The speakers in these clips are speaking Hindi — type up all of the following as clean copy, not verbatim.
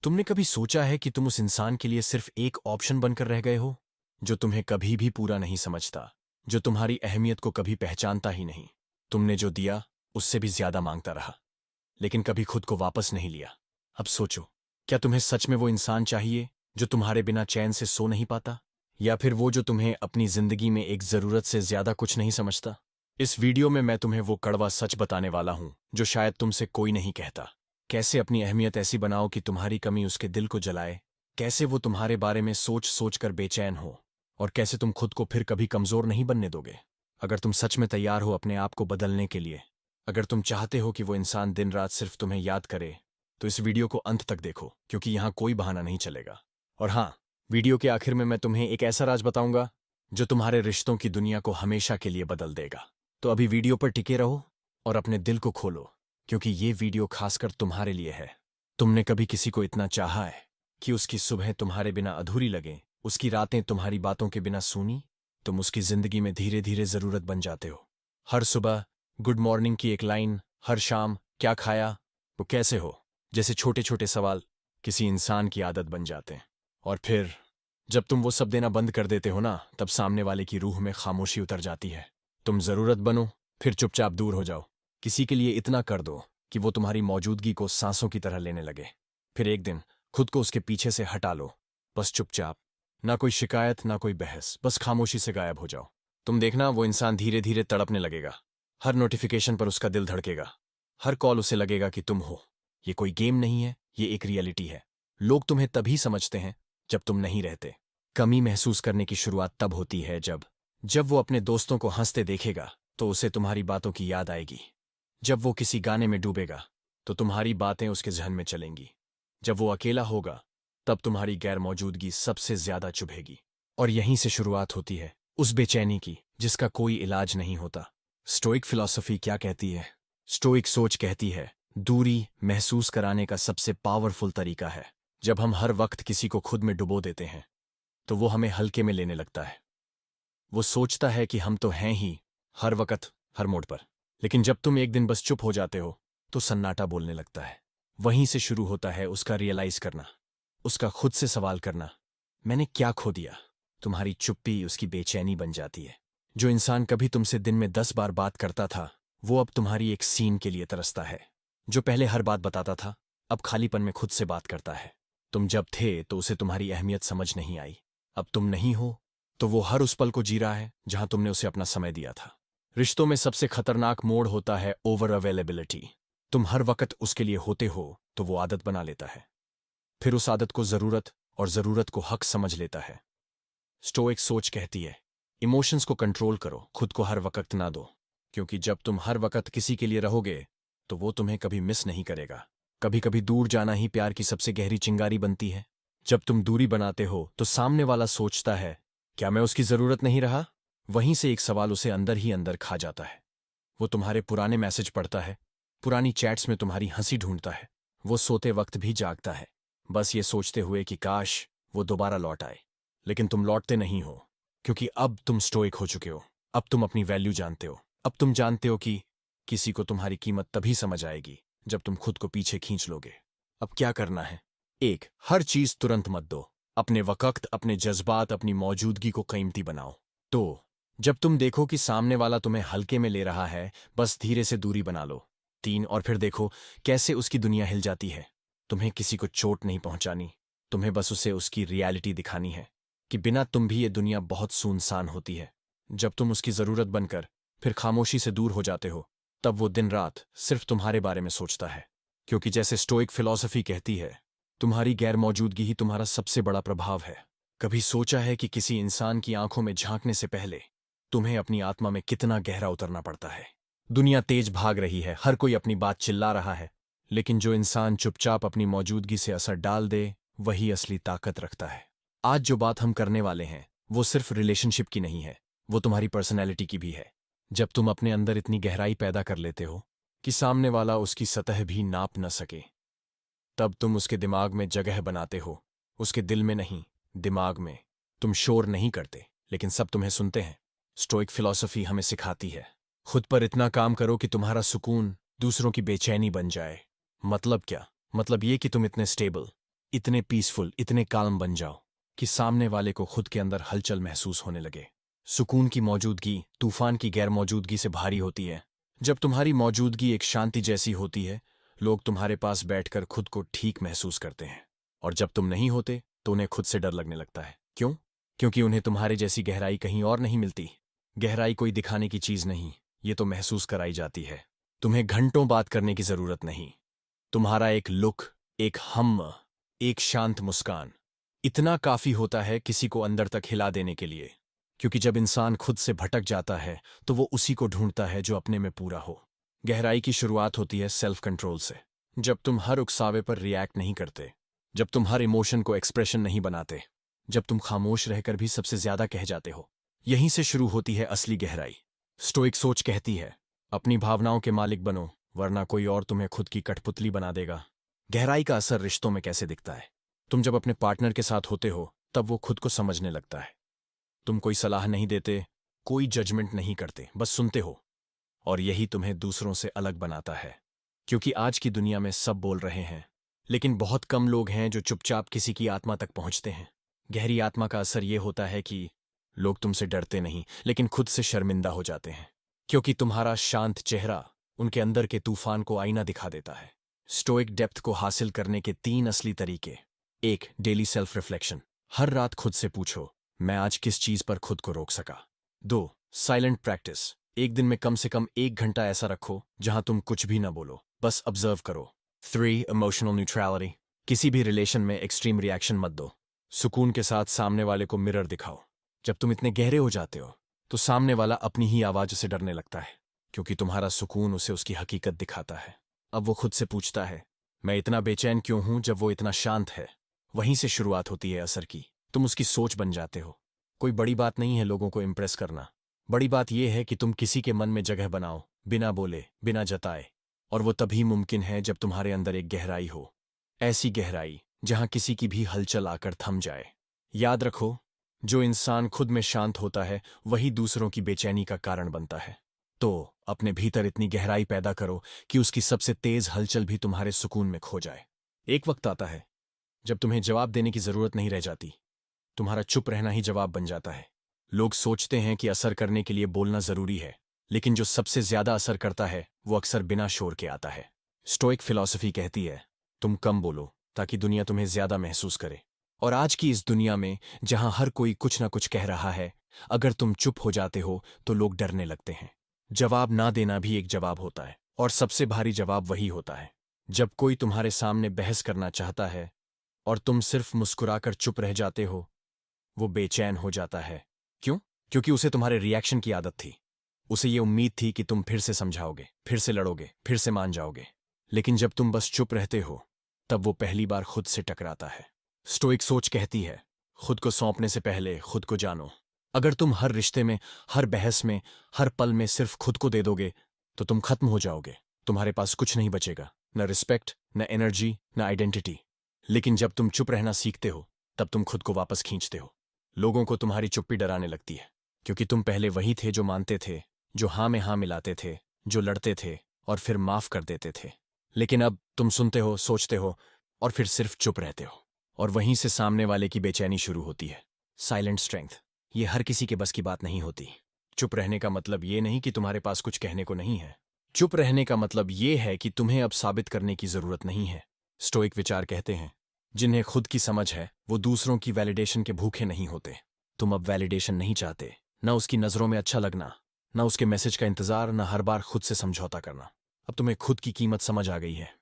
तुमने कभी सोचा है कि तुम उस इंसान के लिए सिर्फ एक ऑप्शन बनकर रह गए हो, जो तुम्हें कभी भी पूरा नहीं समझता, जो तुम्हारी अहमियत को कभी पहचानता ही नहीं। तुमने जो दिया उससे भी ज्यादा मांगता रहा, लेकिन कभी खुद को वापस नहीं लिया। अब सोचो, क्या तुम्हें सच में वो इंसान चाहिए जो तुम्हारे बिना चैन से सो नहीं पाता, या फिर वो जो तुम्हें अपनी जिंदगी में एक जरूरत से ज्यादा कुछ नहीं समझता? इस वीडियो में मैं तुम्हें वो कड़वा सच बताने वाला हूं जो शायद तुमसे कोई नहीं कहता। कैसे अपनी अहमियत ऐसी बनाओ कि तुम्हारी कमी उसके दिल को जलाए, कैसे वो तुम्हारे बारे में सोच सोच कर बेचैन हो, और कैसे तुम खुद को फिर कभी कमजोर नहीं बनने दोगे। अगर तुम सच में तैयार हो अपने आप को बदलने के लिए, अगर तुम चाहते हो कि वो इंसान दिन रात सिर्फ तुम्हें याद करे, तो इस वीडियो को अंत तक देखो, क्योंकि यहां कोई बहाना नहीं चलेगा। और हाँ, वीडियो के आखिर में मैं तुम्हें एक ऐसा राज बताऊंगा जो तुम्हारे रिश्तों की दुनिया को हमेशा के लिए बदल देगा। तो अभी वीडियो पर टिके रहो और अपने दिल को खोलो, क्योंकि ये वीडियो खासकर तुम्हारे लिए है। तुमने कभी किसी को इतना चाहा है कि उसकी सुबह तुम्हारे बिना अधूरी लगे, उसकी रातें तुम्हारी बातों के बिना सूनी? तुम उसकी जिंदगी में धीरे धीरे जरूरत बन जाते हो। हर सुबह गुड मॉर्निंग की एक लाइन, हर शाम क्या खाया, वो कैसे हो, जैसे छोटे छोटे सवाल किसी इंसान की आदत बन जाते हैं। और फिर जब तुम वो सब देना बंद कर देते हो ना, तब सामने वाले की रूह में खामोशी उतर जाती है। तुम जरूरत बनो, फिर चुपचाप दूर हो जाओ। किसी के लिए इतना कर दो कि वो तुम्हारी मौजूदगी को सांसों की तरह लेने लगे। फिर एक दिन खुद को उसके पीछे से हटा लो, बस चुपचाप। ना कोई शिकायत, ना कोई बहस, बस खामोशी से गायब हो जाओ। तुम देखना, वो इंसान धीरे धीरे तड़पने लगेगा। हर नोटिफिकेशन पर उसका दिल धड़केगा, हर कॉल उसे लगेगा कि तुम हो। ये कोई गेम नहीं है, ये एक रियलिटी है। लोग तुम्हें तभी समझते हैं जब तुम नहीं रहते। कमी महसूस करने की शुरुआत तब होती है जब जब वो अपने दोस्तों को हंसते देखेगा तो उसे तुम्हारी बातों की याद आएगी। जब वो किसी गाने में डूबेगा तो तुम्हारी बातें उसके जहन में चलेंगी। जब वो अकेला होगा तब तुम्हारी गैर मौजूदगी सबसे ज्यादा चुभेगी। और यहीं से शुरुआत होती है उस बेचैनी की जिसका कोई इलाज नहीं होता। स्टोइक फिलॉसफी क्या कहती है? स्टोइक सोच कहती है, दूरी महसूस कराने का सबसे पावरफुल तरीका है। जब हम हर वक्त किसी को खुद में डुबो देते हैं तो वो हमें हल्के में लेने लगता है। वो सोचता है कि हम तो हैं ही, हर वक्त हर मोड़ पर। लेकिन जब तुम एक दिन बस चुप हो जाते हो तो सन्नाटा बोलने लगता है। वहीं से शुरू होता है उसका रियलाइज करना, उसका खुद से सवाल करना, मैंने क्या खो दिया? तुम्हारी चुप्पी उसकी बेचैनी बन जाती है। जो इंसान कभी तुमसे दिन में 10 बार बात करता था, वो अब तुम्हारी एक सीन के लिए तरसता है। जो पहले हर बात बताता था, अब खालीपन में खुद से बात करता है। तुम जब थे तो उसे तुम्हारी अहमियत समझ नहीं आई। अब तुम नहीं हो तो वो हर उस पल को जी रहा है जहां तुमने उसे अपना समय दिया था। रिश्तों में सबसे खतरनाक मोड़ होता है ओवर अवेलेबिलिटी। तुम हर वक्त उसके लिए होते हो तो वो आदत बना लेता है। फिर उस आदत को जरूरत, और जरूरत को हक समझ लेता है। स्टोइक सोच कहती है, इमोशंस को कंट्रोल करो, खुद को हर वक्त ना दो। क्योंकि जब तुम हर वक्त किसी के लिए रहोगे तो वो तुम्हें कभी मिस नहीं करेगा। कभी कभी दूर जाना ही प्यार की सबसे गहरी चिंगारी बनती है। जब तुम दूरी बनाते हो तो सामने वाला सोचता है, क्या मैं उसकी जरूरत नहीं रहा? वहीं से एक सवाल उसे अंदर ही अंदर खा जाता है। वो तुम्हारे पुराने मैसेज पढ़ता है, पुरानी चैट्स में तुम्हारी हंसी ढूंढता है। वो सोते वक्त भी जागता है, बस ये सोचते हुए कि काश वो दोबारा लौट आए। लेकिन तुम लौटते नहीं हो, क्योंकि अब तुम स्टोइक हो चुके हो। अब तुम अपनी वैल्यू जानते हो। अब तुम जानते हो कि किसी को तुम्हारी कीमत तभी समझ आएगी जब तुम खुद को पीछे खींच लोगे। अब क्या करना है? एक, हर चीज तुरंत मत दो। अपने वक्त, अपने जज्बात, अपनी मौजूदगी को कीमती बनाओ। तो जब तुम देखो कि सामने वाला तुम्हें हल्के में ले रहा है, बस धीरे से दूरी बना लो। तीन, और फिर देखो कैसे उसकी दुनिया हिल जाती है। तुम्हें किसी को चोट नहीं पहुंचानी, तुम्हें बस उसे उसकी रियलिटी दिखानी है कि बिना तुम भी ये दुनिया बहुत सुनसान होती है। जब तुम उसकी जरूरत बनकर फिर खामोशी से दूर हो जाते हो, तब वो दिन रात सिर्फ तुम्हारे बारे में सोचता है। क्योंकि जैसे स्टोइक फिलॉसफी कहती है, तुम्हारी गैर मौजूदगी ही तुम्हारा सबसे बड़ा प्रभाव है। कभी सोचा है कि किसी इंसान की आंखों में झांकने से पहले तुम्हें अपनी आत्मा में कितना गहरा उतरना पड़ता है? दुनिया तेज भाग रही है, हर कोई अपनी बात चिल्ला रहा है, लेकिन जो इंसान चुपचाप अपनी मौजूदगी से असर डाल दे, वही असली ताकत रखता है। आज जो बात हम करने वाले हैं वो सिर्फ रिलेशनशिप की नहीं है, वो तुम्हारी पर्सनैलिटी की भी है। जब तुम अपने अंदर इतनी गहराई पैदा कर लेते हो कि सामने वाला उसकी सतह भी नाप न सके, तब तुम उसके दिमाग में जगह बनाते हो, उसके दिल में नहीं, दिमाग में। तुम शोर नहीं करते, लेकिन सब तुम्हें सुनते हैं। स्टोइक फिलॉसफी हमें सिखाती है, खुद पर इतना काम करो कि तुम्हारा सुकून दूसरों की बेचैनी बन जाए। मतलब क्या? मतलब ये कि तुम इतने स्टेबल, इतने पीसफुल, इतने काल्म बन जाओ कि सामने वाले को खुद के अंदर हलचल महसूस होने लगे। सुकून की मौजूदगी तूफान की गैर मौजूदगी से भारी होती है। जब तुम्हारी मौजूदगी एक शांति जैसी होती है, लोग तुम्हारे पास बैठकर खुद को ठीक महसूस करते हैं। और जब तुम नहीं होते तो उन्हें खुद से डर लगने लगता है। क्यों? क्योंकि उन्हें तुम्हारे जैसी गहराई कहीं और नहीं मिलती। गहराई कोई दिखाने की चीज नहीं, ये तो महसूस कराई जाती है। तुम्हें घंटों बात करने की जरूरत नहीं। तुम्हारा एक लुक, एक हम, एक शांत मुस्कान, इतना काफी होता है किसी को अंदर तक हिला देने के लिए। क्योंकि जब इंसान खुद से भटक जाता है तो वो उसी को ढूंढता है जो अपने में पूरा हो। गहराई की शुरुआत होती है सेल्फ कंट्रोल से। जब तुम हर उकसावे पर रिएक्ट नहीं करते, जब तुम हर इमोशन को एक्सप्रेशन नहीं बनाते, जब तुम खामोश रहकर भी सबसे ज्यादा कह जाते हो, यहीं से शुरू होती है असली गहराई। स्टोइक सोच कहती है, अपनी भावनाओं के मालिक बनो, वरना कोई और तुम्हें खुद की कठपुतली बना देगा। गहराई का असर रिश्तों में कैसे दिखता है? तुम जब अपने पार्टनर के साथ होते हो तब वो खुद को समझने लगता है। तुम कोई सलाह नहीं देते, कोई जजमेंट नहीं करते, बस सुनते हो। और यही तुम्हें दूसरों से अलग बनाता है। क्योंकि आज की दुनिया में सब बोल रहे हैं, लेकिन बहुत कम लोग हैं जो चुपचाप किसी की आत्मा तक पहुंचते हैं। गहरी आत्मा का असर यह होता है कि लोग तुमसे डरते नहीं, लेकिन खुद से शर्मिंदा हो जाते हैं। क्योंकि तुम्हारा शांत चेहरा उनके अंदर के तूफान को आईना दिखा देता है। स्टोइक डेप्थ को हासिल करने के 3 असली तरीके। 1. Daily self reflection. हर रात खुद से पूछो, मैं आज किस चीज पर खुद को रोक सका। 2. Silent practice. एक दिन में कम से कम 1 घंटा ऐसा रखो जहां तुम कुछ भी ना बोलो, बस ऑब्जर्व करो। 3. Emotional neutrality. किसी भी रिलेशन में एक्सट्रीम रिएक्शन मत दो। सुकून के साथ सामने वाले को मिरर दिखाओ। जब तुम इतने गहरे हो जाते हो तो सामने वाला अपनी ही आवाज से डरने लगता है, क्योंकि तुम्हारा सुकून उसे उसकी हकीकत दिखाता है। अब वो खुद से पूछता है, मैं इतना बेचैन क्यों हूं, जब वो इतना शांत है। वहीं से शुरुआत होती है असर की। तुम उसकी सोच बन जाते हो। कोई बड़ी बात नहीं है लोगों को इम्प्रेस करना। बड़ी बात यह है कि तुम किसी के मन में जगह बनाओ, बिना बोले, बिना जताए। और वो तभी मुमकिन है जब तुम्हारे अंदर एक गहराई हो। ऐसी गहराई जहां किसी की भी हलचल आकर थम जाए। याद रखो, जो इंसान खुद में शांत होता है वही दूसरों की बेचैनी का कारण बनता है। तो अपने भीतर इतनी गहराई पैदा करो कि उसकी सबसे तेज हलचल भी तुम्हारे सुकून में खो जाए। एक वक्त आता है जब तुम्हें जवाब देने की जरूरत नहीं रह जाती। तुम्हारा चुप रहना ही जवाब बन जाता है। लोग सोचते हैं कि असर करने के लिए बोलना जरूरी है, लेकिन जो सबसे ज्यादा असर करता है वो अक्सर बिना शोर के आता है। स्टोइक फिलॉसफी कहती है, तुम कम बोलो ताकि दुनिया तुम्हें ज्यादा महसूस करे। और आज की इस दुनिया में जहां हर कोई कुछ ना कुछ कह रहा है, अगर तुम चुप हो जाते हो तो लोग डरने लगते हैं। जवाब ना देना भी एक जवाब होता है, और सबसे भारी जवाब वही होता है जब कोई तुम्हारे सामने बहस करना चाहता है और तुम सिर्फ मुस्कुराकर चुप रह जाते हो। वो बेचैन हो जाता है। क्यों? क्योंकि उसे तुम्हारे रिएक्शन की आदत थी। उसे ये उम्मीद थी कि तुम फिर से समझाओगे, फिर से लड़ोगे, फिर से मान जाओगे। लेकिन जब तुम बस चुप रहते हो तब वो पहली बार खुद से टकराता है। स्टोइक सोच कहती है, खुद को सौंपने से पहले खुद को जानो। अगर तुम हर रिश्ते में, हर बहस में, हर पल में सिर्फ खुद को दे दोगे तो तुम खत्म हो जाओगे। तुम्हारे पास कुछ नहीं बचेगा, न रिस्पेक्ट, न एनर्जी, न आइडेंटिटी। लेकिन जब तुम चुप रहना सीखते हो तब तुम खुद को वापस खींचते हो। लोगों को तुम्हारी चुप्पी डराने लगती है, क्योंकि तुम पहले वही थे जो मानते थे, जो हाँ में हाँ मिलाते थे, जो लड़ते थे और फिर माफ कर देते थे। लेकिन अब तुम सुनते हो, सोचते हो और फिर सिर्फ चुप रहते हो। और वहीं से सामने वाले की बेचैनी शुरू होती है। Silent strength. ये हर किसी के बस की बात नहीं होती। चुप रहने का मतलब ये नहीं कि तुम्हारे पास कुछ कहने को नहीं है। चुप रहने का मतलब ये है कि तुम्हें अब साबित करने की जरूरत नहीं है। स्टोइक विचार कहते हैं, जिन्हें खुद की समझ है वो दूसरों की वैलिडेशन के भूखे नहीं होते। तुम अब वैलिडेशन नहीं चाहते, न उसकी नजरों में अच्छा लगना, न उसके मैसेज का इंतजार, न हर बार खुद से समझौता करना। अब तुम्हें खुद की कीमत समझ आ गई है।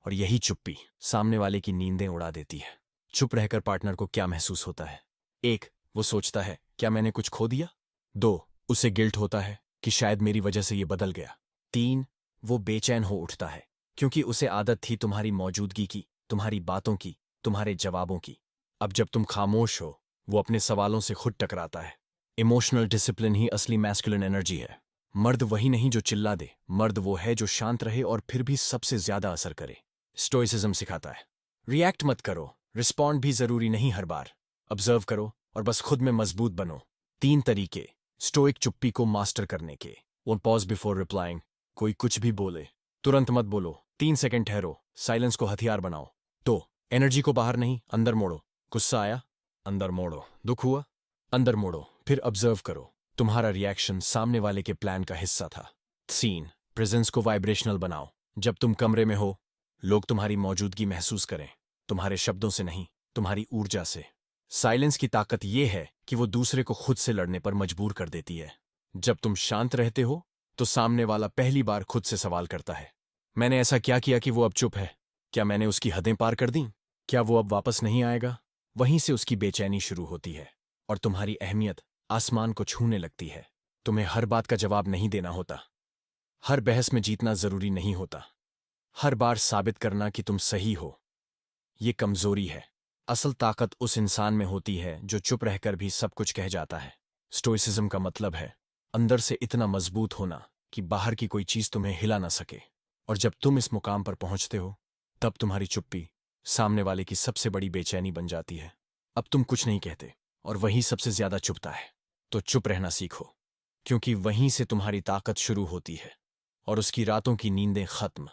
और यही चुप्पी सामने वाले की नींदें उड़ा देती है। चुप रहकर पार्टनर को क्या महसूस होता है? 1. वो सोचता है, क्या मैंने कुछ खो दिया? 2. उसे गिल्ट होता है कि शायद मेरी वजह से ये बदल गया। 3. वो बेचैन हो उठता है, क्योंकि उसे आदत थी तुम्हारी मौजूदगी की, तुम्हारी बातों की, तुम्हारे जवाबों की। अब जब तुम खामोश हो वो अपने सवालों से खुद टकराता है। इमोशनल डिसिप्लिन ही असली मैस्कुलिन एनर्जी है। मर्द वही नहीं जो चिल्ला दे, मर्द वो है जो शांत रहे और फिर भी सबसे ज्यादा असर करे। स्टोइसिज्म सिखाता है, रिएक्ट मत करो, रिस्पॉन्ड भी जरूरी नहीं हर बार। ऑब्जर्व करो और बस खुद में मजबूत बनो। 3 तरीके स्टोइक चुप्पी को मास्टर करने के। 1. Pause before replying. कोई कुछ भी बोले तुरंत मत बोलो, 3 सेकंड ठहरो, साइलेंस को हथियार बनाओ। 2. एनर्जी को बाहर नहीं, अंदर मोड़ो। गुस्सा आया, अंदर मोड़ो। दुख हुआ, अंदर मोड़ो। फिर ऑब्जर्व करो, तुम्हारा रिएक्शन सामने वाले के प्लान का हिस्सा था। सीन प्रेजेंस को वाइब्रेशनल बनाओ। जब तुम कमरे में हो, लोग तुम्हारी मौजूदगी महसूस करें, तुम्हारे शब्दों से नहीं, तुम्हारी ऊर्जा से। साइलेंस की ताकत यह है कि वो दूसरे को खुद से लड़ने पर मजबूर कर देती है। जब तुम शांत रहते हो, तो सामने वाला पहली बार खुद से सवाल करता है, मैंने ऐसा क्या किया कि वो अब चुप है? क्या मैंने उसकी हदें पार कर दी? क्या वो अब वापस नहीं आएगा? वहीं से उसकी बेचैनी शुरू होती है और तुम्हारी अहमियत आसमान को छूने लगती है। तुम्हें हर बात का जवाब नहीं देना होता, हर बहस में जीतना जरूरी नहीं होता, हर बार साबित करना कि तुम सही हो ये कमजोरी है। असल ताकत उस इंसान में होती है जो चुप रहकर भी सब कुछ कह जाता है। स्टोइसिज्म का मतलब है अंदर से इतना मजबूत होना कि बाहर की कोई चीज तुम्हें हिला ना सके। और जब तुम इस मुकाम पर पहुंचते हो, तब तुम्हारी चुप्पी सामने वाले की सबसे बड़ी बेचैनी बन जाती है। अब तुम कुछ नहीं कहते और वही सबसे ज्यादा चुभता है। तो चुप रहना सीखो, क्योंकि वहीं से तुम्हारी ताकत शुरू होती है और उसकी रातों की नींदें खत्म।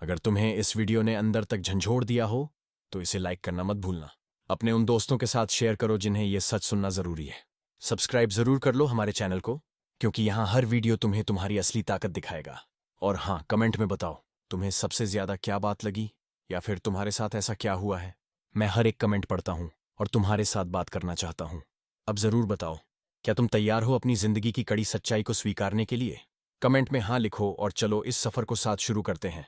अगर तुम्हें इस वीडियो ने अंदर तक झंझोड़ दिया हो, तो इसे लाइक करना मत भूलना। अपने उन दोस्तों के साथ शेयर करो जिन्हें यह सच सुनना जरूरी है। सब्सक्राइब जरूर कर लो हमारे चैनल को, क्योंकि यहां हर वीडियो तुम्हें तुम्हारी असली ताकत दिखाएगा। और हाँ, कमेंट में बताओ तुम्हें सबसे ज्यादा क्या बात लगी, या फिर तुम्हारे साथ ऐसा क्या हुआ है। मैं हर एक कमेंट पढ़ता हूं और तुम्हारे साथ बात करना चाहता हूं। अब जरूर बताओ, क्या तुम तैयार हो अपनी जिंदगी की कड़ी सच्चाई को स्वीकारने के लिए? कमेंट में हाँ लिखो और चलो इस सफर को साथ शुरू करते हैं।